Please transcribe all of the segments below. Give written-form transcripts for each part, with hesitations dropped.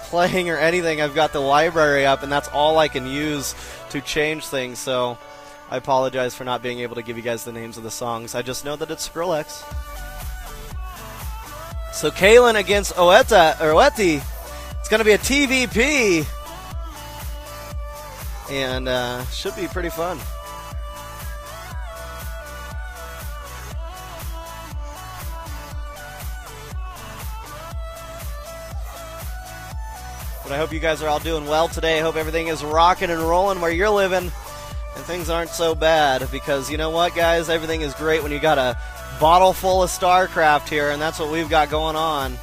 playing or anything. I've got the library up, and that's all I can use to change things, so I apologize for not being able to give you guys the names of the songs. I just know that it's Skrillex. So Kalen against Oeti. It's going to be a TVP, and should be pretty fun. But I hope you guys are all doing well today. I hope everything is rocking and rolling where you're living and things aren't so bad, because you know what, guys? Everything is great when you got a bottle full of StarCraft here, and that's what we've got going on.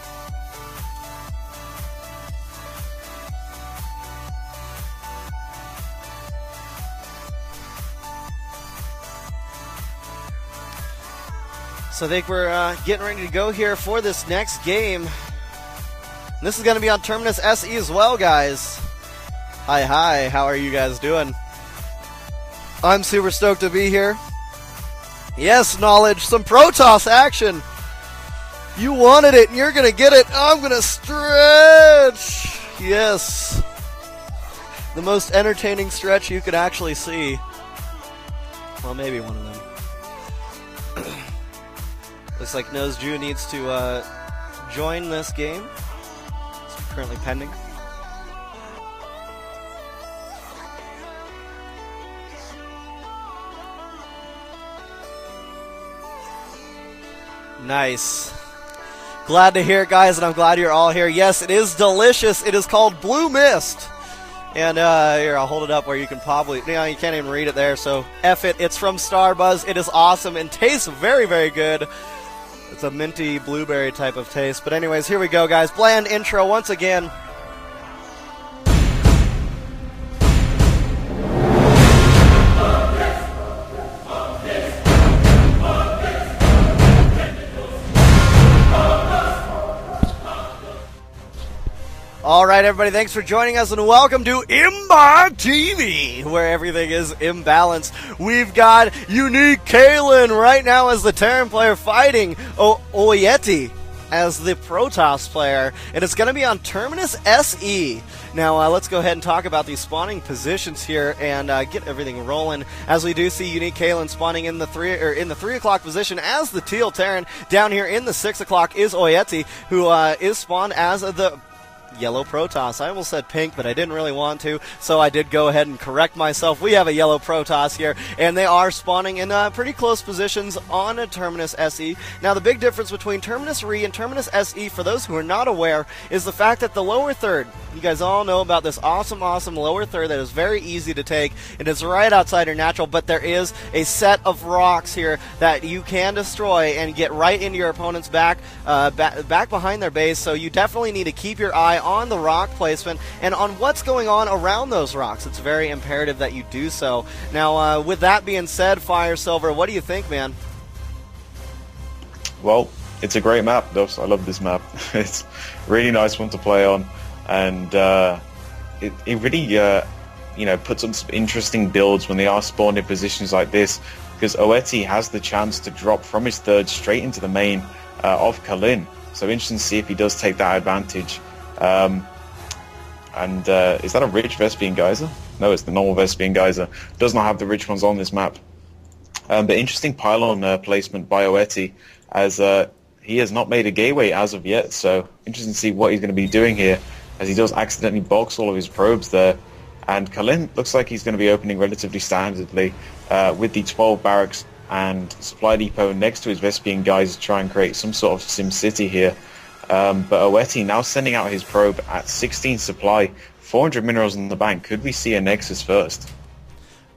So I think we're getting ready to go here for this next game. This is going to be on Terminus SE as well, guys. Hi, how are you guys doing? I'm super stoked to be here. Yes, Knowledge, some Protoss action. You wanted it, and you're going to get it. I'm going to stretch. Yes. The most entertaining stretch you could actually see. Well, maybe one of them. Looks like Nose Jew needs to join this game. Currently pending. Nice. Glad to hear it, guys, and I'm glad you're all here. Yes, it is delicious. It is called Blue Mist. And here, I'll hold it up where you can probably, you can't even read it there, so F it. It's from Starbuzz. It is awesome and tastes very, very good. It's a minty blueberry type of taste. But anyways, here we go, guys. Bland intro once again. All right, everybody, thanks for joining us, and welcome to Imbar TV, where everything is imbalanced. We've got Unique Kalen right now as the Terran player fighting Oeti as the Protoss player, and it's going to be on Terminus SE. Now, let's go ahead and talk about these spawning positions here and get everything rolling. As we do see Unique Kalen spawning in the 3 o'clock position as the Teal Terran. Down here in the 6 o'clock is Oeti, who is spawned as the yellow Protoss. I almost said pink, but I didn't really want to, so I did go ahead and correct myself. We have a yellow Protoss here, and they are spawning in pretty close positions on a Terminus SE. Now, the big difference between Terminus Re and Terminus SE, for those who are not aware, is the fact that the lower third, you guys all know about this awesome lower third that is very easy to take. It is right outside your natural, but there is a set of rocks here that you can destroy and get right into your opponent's back behind their base, so you definitely need to keep your eye on the rock placement and on what's going on around those rocks. It's very imperative that you do so. Now, with that being said, Fire Silver, what do you think, man? Well, it's a great map, Dubs. I love this map. It's a really nice one to play on, and it really puts on some interesting builds when they are spawned in positions like this, because Oeti has the chance to drop from his third straight into the main of Kalin. So interesting to see if he does take that advantage. Is that a rich Vespian Geyser? No, it's the normal Vespian Geyser. Does not have the rich ones on this map. But interesting pylon placement by Oeti, as he has not made a gateway as of yet, so interesting to see what he's going to be doing here, as he does accidentally box all of his probes there. And Kalin looks like he's going to be opening relatively standardly with the 12 barracks and supply depot next to his Vespian Geyser to try and create some sort of Sim City here. But Oeti now sending out his probe at 16 supply, 400 minerals in the bank. Could we see a Nexus first?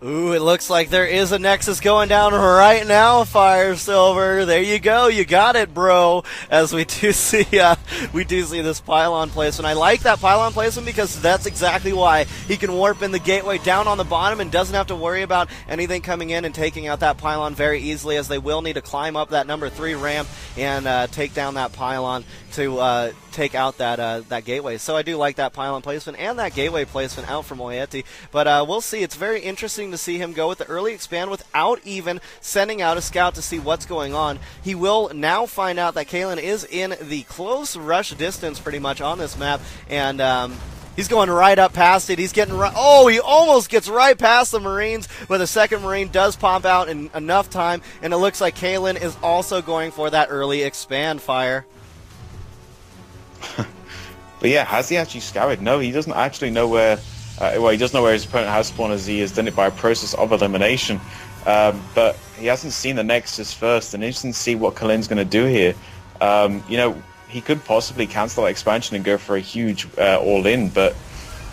Ooh, it looks like there is a Nexus going down right now, Fire Silver. There you go. You got it, bro. As we do see this pylon placement. I like that pylon placement because that's exactly why he can warp in the gateway down on the bottom and doesn't have to worry about anything coming in and taking out that pylon very easily, as they will need to climb up that number 3 ramp and take down that pylon to take out that gateway. So I do like that pylon placement and that gateway placement out from Oyeti. But we'll see. It's very interesting to see him go with the early expand without even sending out a scout to see what's going on. He will now find out that Kalen is in the close rush distance pretty much on this map, and he's going right up past it. He's getting he almost gets right past the Marines, but the second Marine does pop out in enough time, and it looks like Kalen is also going for that early expand fire. But yeah, has he actually scouted? No, he doesn't actually know where. Well, he does know where his opponent has spawned, as he has done it by a process of elimination. But he hasn't seen the Nexus first, and interesting to see what Kalin's going to do here. You know, he could possibly cancel that expansion and go for a huge all-in, but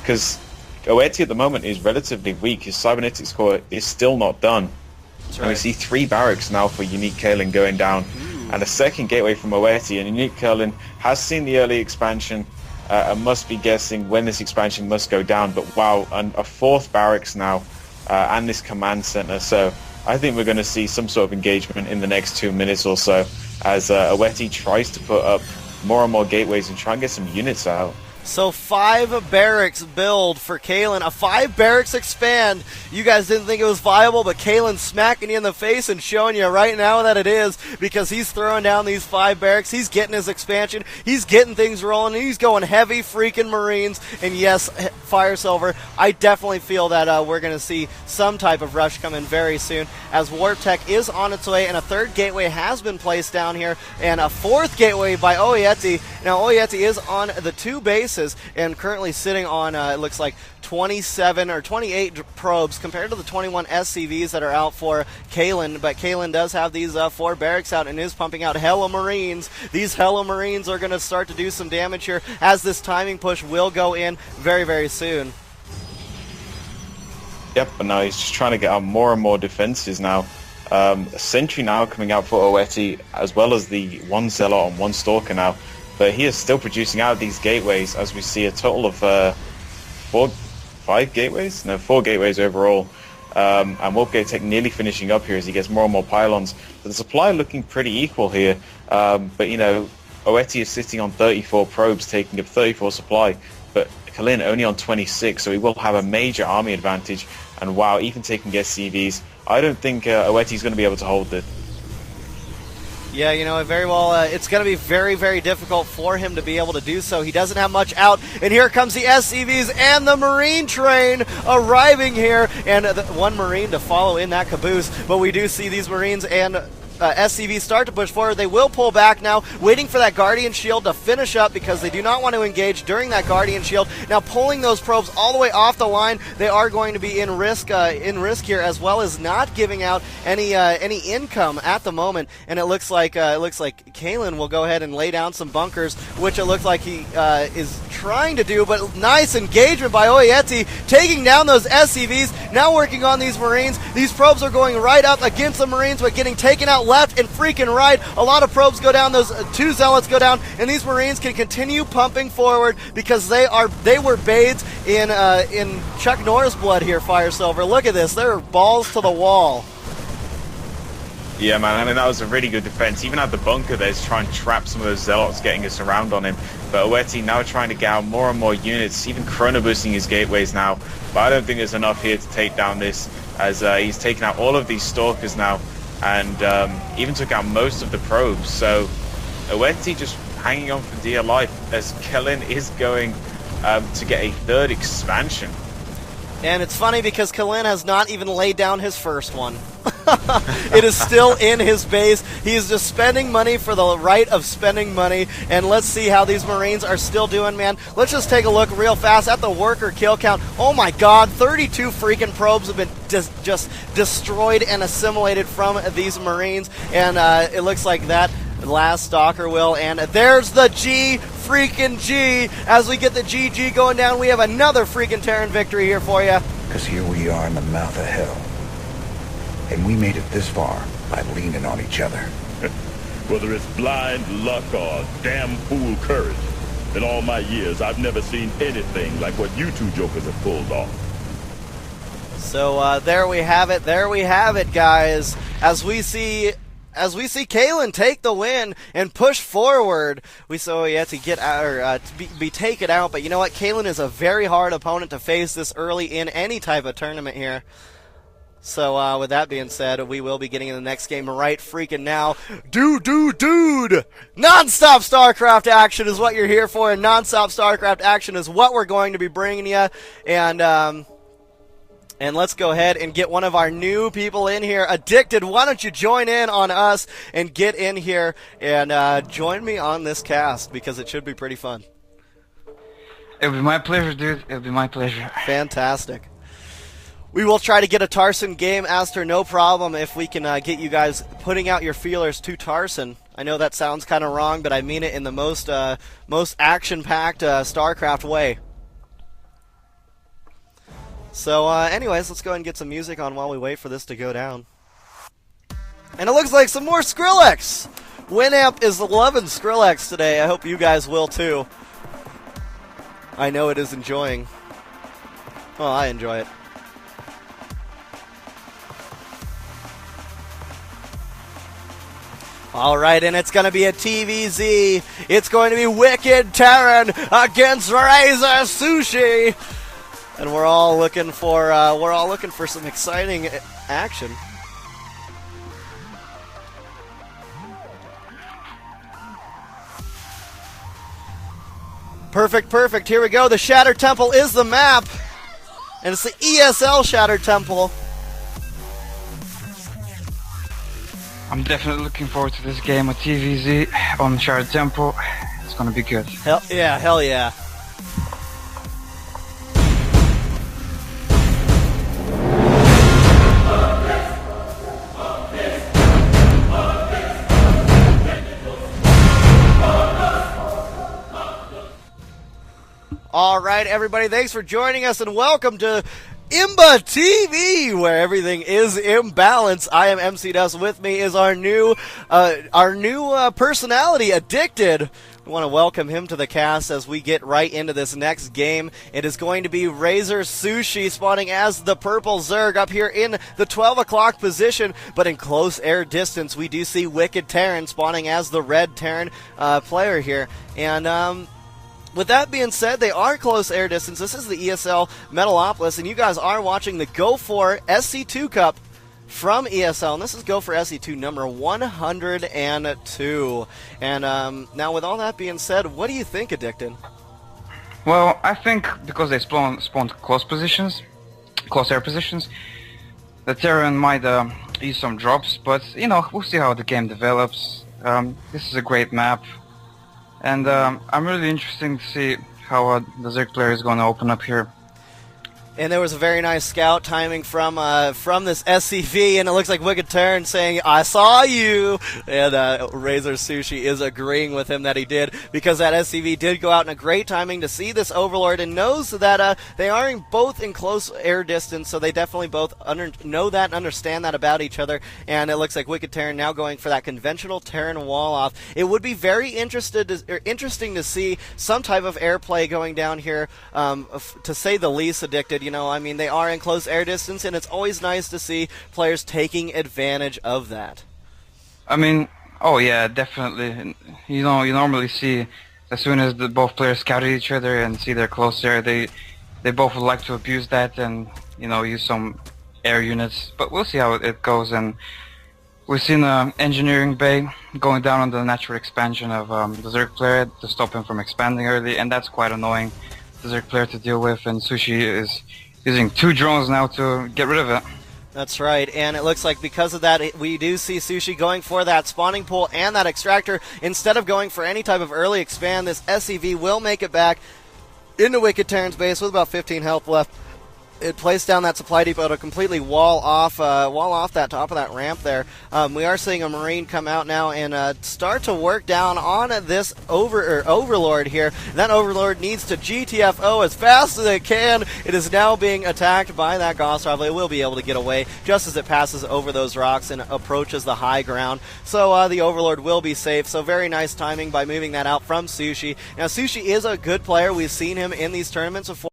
because Oyeti at the moment is relatively weak, his cybernetics core is still not done. That's and right. we see 3 barracks now for Unique Kalen going down, and a second gateway from Oyeti, and Unique Kalen has seen the early expansion and must be guessing when this expansion must go down, but wow, and a 4th barracks now and this command center, so I think we're going to see some sort of engagement in the next 2 minutes or so as Oyeti tries to put up more and more gateways and try and get some units out. So 5 barracks build for Kalen, a 5 barracks expand. You guys didn't think it was viable, but Kalen's smacking you in the face and showing you right now that it is, because he's throwing down these 5 barracks. He's getting his expansion. He's getting things rolling. He's going heavy freaking Marines. And yes, Fire Silver, I definitely feel that we're going to see some type of rush come in very soon, as Warp Tech is on its way, and a 3rd gateway has been placed down here, and a 4th gateway by Oyeti. Now Oyeti is on the 2 bases and currently sitting on, it looks like 27 or 28 probes compared to the 21 SCVs that are out for Kalen, but Kalen does have these 4 barracks out and is pumping out hella Marines. These hella Marines are going to start to do some damage here, as this timing push will go in very, very soon. Yep, but now he's just trying to get out more and more defenses now. A sentry now coming out for Oyeti, as well as the 1 Zealot and 1 Stalker now. But he is still producing out these gateways, as we see a total of 4 gateways overall. And Wolfgate Tech nearly finishing up here as he gets more and more pylons. But the supply looking pretty equal here. But, you know, Oyeti is sitting on 34 probes, taking up 34 supply. But Kalin only on 26, so he will have a major army advantage. And wow, even taking SCVs, I don't think Oyeti is going to be able to hold it. Yeah, you know, very well, it's going to be very, very difficult for him to be able to do so. He doesn't have much out, and here comes the SCVs and the Marine train arriving here, and 1 Marine to follow in that caboose, but we do see these Marines and SCVs start to push forward. They will pull back now, waiting for that Guardian Shield to finish up, because they do not want to engage during that Guardian Shield. Now pulling those probes all the way off the line, they are going to be in risk here, as well as not giving out any income at the moment. And it looks like Kalen will go ahead and lay down some bunkers, which it looks like he is trying to do. But nice engagement by Oyeti, taking down those SCVs. Now working on these Marines. These probes are going right up against the Marines, but getting taken out left and freaking right. A lot of probes go down, those 2 Zealots go down, and these Marines can continue pumping forward, because they were bathed in Chuck Norris blood here, Fire Silver. Look at this, they're balls to the wall. Yeah, man, I mean, that was a really good defense. Even at the bunker there, to try and trap some of those Zealots getting a surround on him. But Oyeti now trying to get out more and more units, even chrono boosting his gateways now. But I don't think there's enough here to take down this, as he's taken out all of these Stalkers now, and even took out most of the probes. So Oyeti just hanging on for dear life, as Kalen is going to get a 3rd expansion. And it's funny, because Kalen has not even laid down his first one. It is still in his base. He's just spending money for the right of spending money. And let's see how these Marines are still doing, man. Let's just take a look real fast at the worker kill count. Oh my god, 32 freaking probes have been just destroyed and assimilated from these Marines. And it looks like that last Stalker will. And there's the G freaking G. As we get the GG going down, we have another freaking Terran victory here for you. Because here we are in the mouth of hell. And we made it this far by leaning on each other. Whether it's blind luck or damn fool courage, in all my years, I've never seen anything like what you 2 jokers have pulled off. So there we have it. There we have it, guys. As we see as we see Kalen take the win and push forward. We saw he had to get out, or to be taken out, but you know what? Kalen is a very hard opponent to face this early in any type of tournament here. So with that being said, we will be getting in the next game right freaking now. Dude! Non-stop StarCraft action is what you're here for, and non-stop StarCraft action is what we're going to be bringing you. And let's go ahead and get one of our new people in here. Addicted, why don't you join in on us and get in here and join me on this cast, because it should be pretty fun. It'll be my pleasure, dude. It'll be my pleasure. Fantastic. We will try to get a Tarson game, Aster, no problem, if we can get you guys putting out your feelers to Tarson. I know that sounds kind of wrong, but I mean it in the most action-packed StarCraft way. So anyways, let's go ahead and get some music on while we wait for this to go down. And it looks like some more Skrillex! Winamp is loving Skrillex today. I hope you guys will too. I know it is enjoying. Well, I enjoy it. Alright, and it's going to be a TVZ. It's going to be Wicked Terran against Razor Sushi. And we're all looking for some exciting action. Perfect. Here we go. The Shattered Temple is the map. And it's the ESL Shattered Temple. I'm definitely looking forward to this game of TVZ on Shattered Temple. It's gonna be good. Hell yeah. All right, everybody, thanks for joining us, and welcome to Imba TV, where everything is imbalance. I am MC Dust. With me is our new personality, Addicted. We want to welcome him to the cast as we get right into this next game. It is going to be Razor Sushi spawning as the purple Zerg up here in the 12 o'clock position, but in close air distance, we do see Wicked Terran spawning as the red Terran player here. And with that being said, they are close air distance. This is the ESL Metalopolis, and you guys are watching the Go4sc2 Cup from ESL, and this is Go4sc2 number 102. And now, with all that being said, what do you think, Addicted? Well, I think because they spawned close air positions, the Terran might use some drops, but you know, we'll see how the game develops. This is a great map. And I'm really interested to see how the Zerg player is going to open up here. And there was a very nice scout timing from this SCV, and it looks like Wicked Terran saying, "I saw you," and Razor Sushi is agreeing with him that he did, because that SCV did go out in a great timing to see this Overlord, and knows that they are both in close air distance, so they definitely both know that and understand that about each other. And it looks like Wicked Terran now going for that conventional Terran wall off. It would be very interesting to see some type of airplay going down here, to say the least, Addicted. You know, I mean, they are in close air distance, and it's always nice to see players taking advantage of that. I mean, oh yeah, definitely. You know, you normally see as soon as both players scout at each other and see they're close air, they both would like to abuse that and, you know, use some air units. But we'll see how it goes. And we've seen engineering bay going down on the natural expansion of the Zerg player to stop him from expanding early, and that's quite annoying. The Zerg player to deal with, and Sushi is using 2 drones now to get rid of it. That's right, and it looks like because of that, we do see Sushi going for that spawning pool and that extractor. Instead of going for any type of early expand, this SCV will make it back into Wicked Terran's base with about 15 health left. It placed down that supply depot to completely wall off that top of that ramp there. We are seeing a Marine come out now and start to work down on this Overlord here. And that Overlord needs to GTFO as fast as it can. It is now being attacked by that Gauss Rival. It will be able to get away just as it passes over those rocks and approaches the high ground. So the Overlord will be safe. So very nice timing by moving that out from Sushi. Now Sushi is a good player. We've seen him in these tournaments before.